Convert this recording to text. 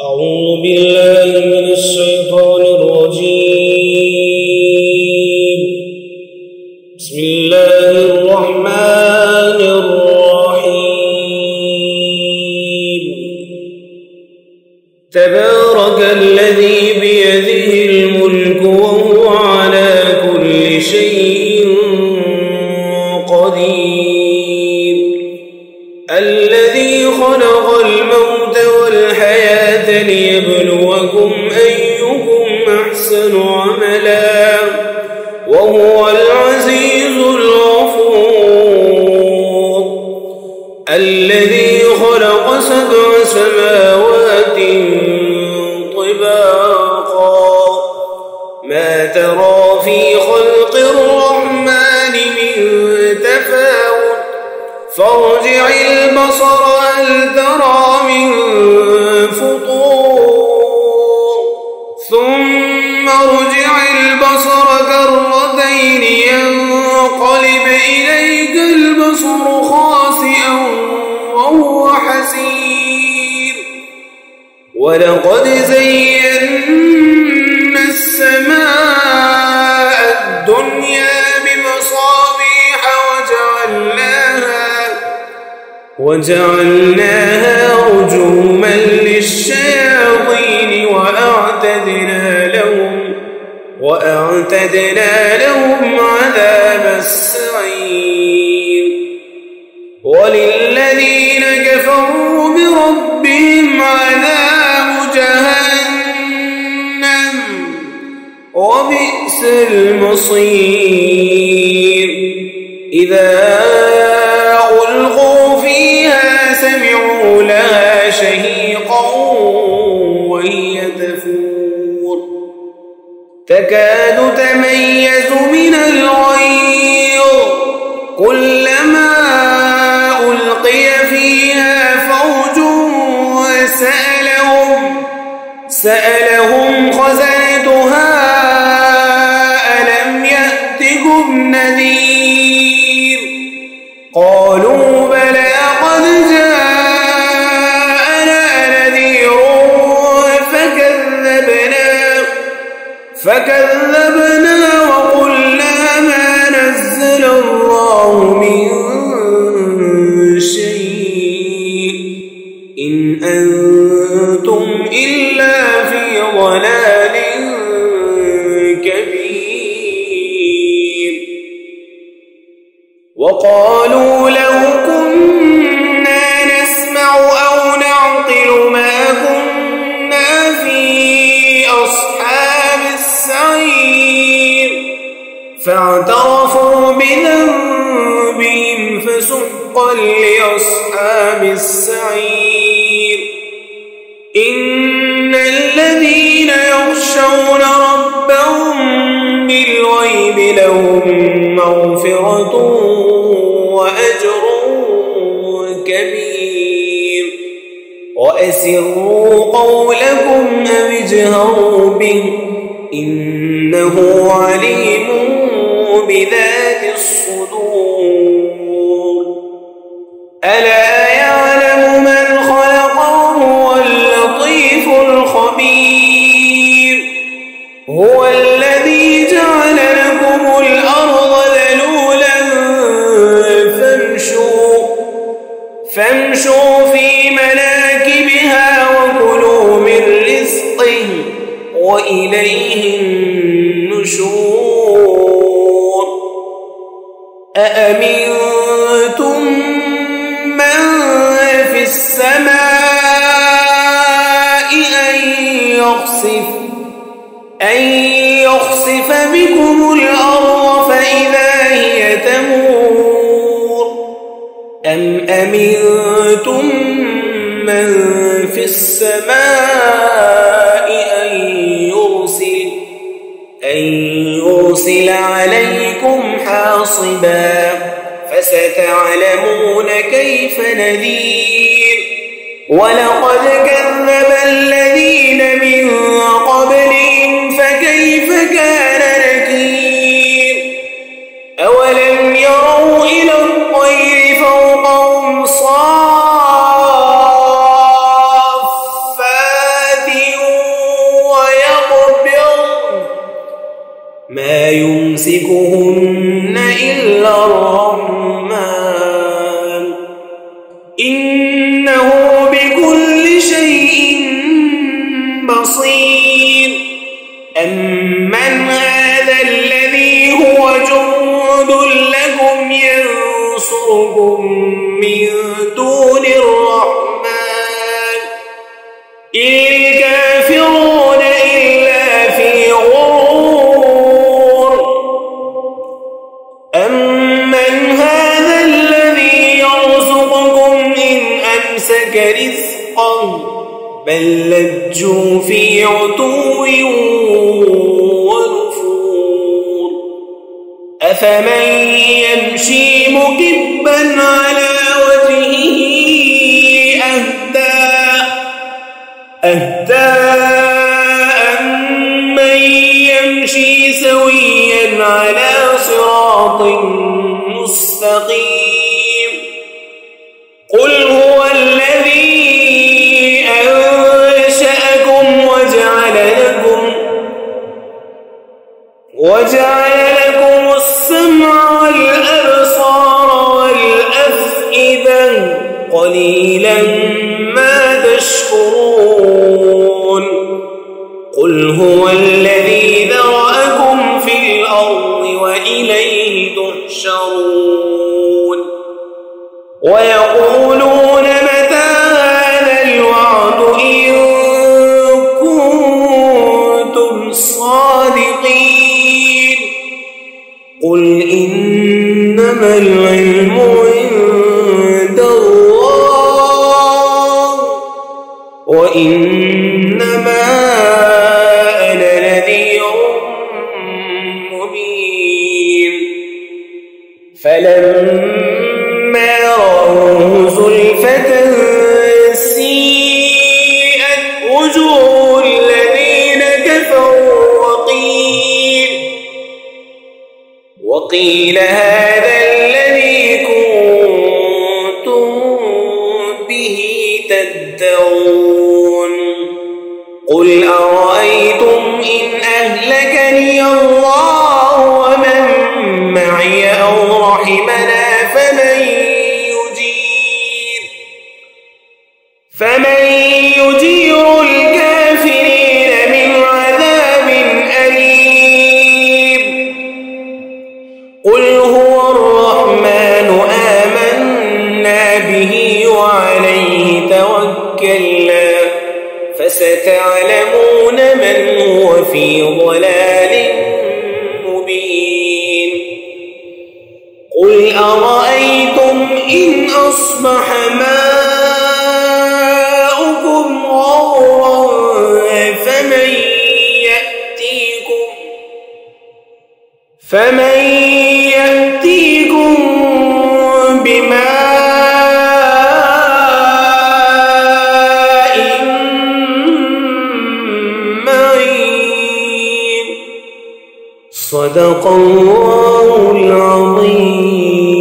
أعوذ بالله من الشيطان الرجيم. بسم الله الرحمن الرحيم. تبارك الذي بيده الملك وهو على كل شيء قدير. الذي خلق الموت والحياة ليبلوكم أيكم أحسن عملا وهو العزيز الغفور. الذي خلق 7 سماوات طباقا ما ترى في خلق الرحمن من تفاوت فارجع البصر هل ترى من فطور ثم ارجع البصر كرتين ينقلب إليك البصر خاسئا وهو حسير. ولقد زينا السماء الدنيا بمصابيح وجعلناها رجوما للشياطين وأعتدنا لهم عذاب السعير. وللذين كفروا بربهم عذاب جهنم وبئس المصير. إذا ألقوا فيها سمعوا لها شهيقا وهي تفور تكاد تميز من الغيظ كلما ألقي فيها فوج سألهم خزنتها ألم يأتكم نذير قالوا بلى قد جاءنا نذير فكذبنا وقلنا ما نزل الله من شيء إن أنتم إلا في ضلال كبير. وقالوا لو كنا نسمع أو نعقل ما كنا في أصحاب السعير فاعترفوا بذنبهم فسحقا لأصحاب السعير. إن الذين يخشون ربهم بالغيب لهم مغفرة وأجر كبير. وأسروا قولكم أو اجهروا به إنه عليم بذات الصدور. ألا يعلم من خلق وهو اللطيف الخبير. هو الذي جعل لكم الأرض ذلولا فامشوا في مناكبها وكلوا من رزقه وإليه النشور. أأمنتم من في السماء أن يخسف بكم الأرض فإذا هي تمور أم أمنتم من في السماء أن يرسل عليكم حاصبا فستعلمون كيف نذير. ولقد كذب الذين من قبلهم فكيف كان نكير. أولم يروا إلى الطير فوقهم صافات يمسكهن إلا الرحمن إنه بكل شيء بصير أمن هذا الذي هو جند لكم ينصركم من دون الرحمن إن الكافرون إلا في غرور أمن هذا الذي يرزقكم إن أمسك رزقه بل لجوا في عتو ونفور أفمن يمشي مكبا على وجهه أهدى أمن يمشي سويا على صراط مستقيم قل هو الذي أنشأكم وجعل لكم السمع والأبصار والأفئدة قليلا ما تشكرون قل هو الذي ذرأكم في الأرض وإليه تحشرون ويقولون متى هذا الوعد إن كنتم صادقين قل إنما العلم عند الله وإنما أنا نذير مبين فلما رأوه زلفة سيئت وجوه الذين كفروا وقيل هذا الذي كنتم به تدعون قل أرأيتم إن أهلكني الله ومن معي أو رحمنا فمن يجير الكافرين من عذاب أليم قل هو الرحمن آمنا به وعليه توكلنا فستعلمون من هو في ضلال مبين قل أرأيتم إن أصبح ماؤكم غورا فمن يأتيكم بماء معين صدق الله العظيم.